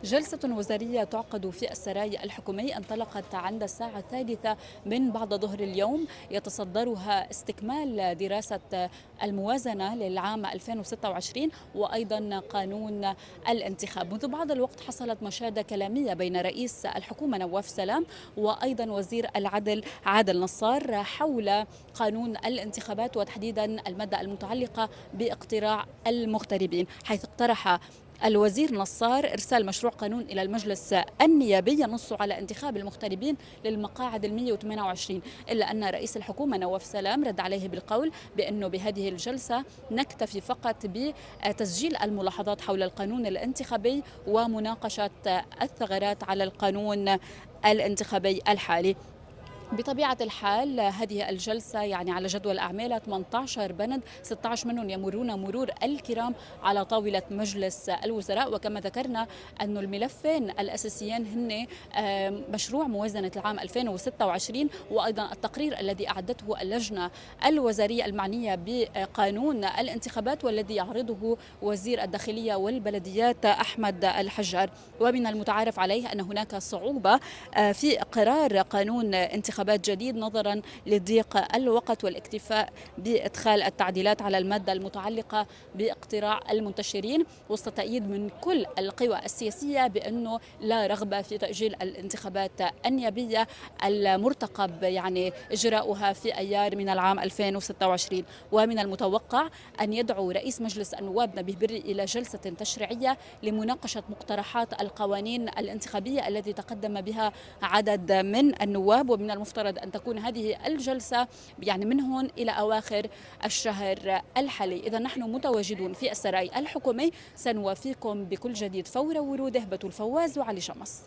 جلسة وزارية تعقد في السراي الحكومي انطلقت عند الساعة الثالثة من بعد ظهر اليوم، يتصدرها استكمال دراسة الموازنة للعام 2026 وأيضا قانون الانتخاب. منذ بعض الوقت حصلت مشادة كلامية بين رئيس الحكومة نواف سلام وأيضا وزير العدل عادل نصار حول قانون الانتخابات، وتحديدا المادة المتعلقة باقتراع المغتربين، حيث اقترح الوزير نصار إرسال مشروع قانون إلى المجلس النيابي ينص على انتخاب المغتربين للمقاعد 128. إلا أن رئيس الحكومة نواف سلام رد عليه بالقول بأنه بهذه الجلسة نكتفي فقط بتسجيل الملاحظات حول القانون الانتخابي ومناقشة الثغرات على القانون الانتخابي الحالي. بطبيعة الحال هذه الجلسة على جدول أعمالها 18 بند، 16 منهم يمرون مرور الكرام على طاولة مجلس الوزراء. وكما ذكرنا أن الملفين الأساسيين هن مشروع موازنة العام 2026 وأيضا التقرير الذي أعدته اللجنة الوزارية المعنية بقانون الانتخابات والذي يعرضه وزير الداخلية والبلديات أحمد الحجار. ومن المتعارف عليه أن هناك صعوبة في قرار قانون انتخابات جديد نظرا لضيق الوقت والاكتفاء بإدخال التعديلات على المادة المتعلقة باقتراع المنتشرين، وسط تأييد من كل القوى السياسية بأنه لا رغبة في تأجيل الانتخابات النيابية المرتقب إجراؤها في أيار من العام 2026. ومن المتوقع أن يدعو رئيس مجلس النواب نبيه بري إلى جلسة تشريعية لمناقشة مقترحات القوانين الانتخابية التي تقدم بها عدد من النواب، ومن المفترض أن تكون هذه الجلسة من هون إلى أواخر الشهر الحالي. إذا نحن متواجدون في السراي الحكومي، سنوافيكم بكل جديد فور وروده. بتول فواز وعلي شمس.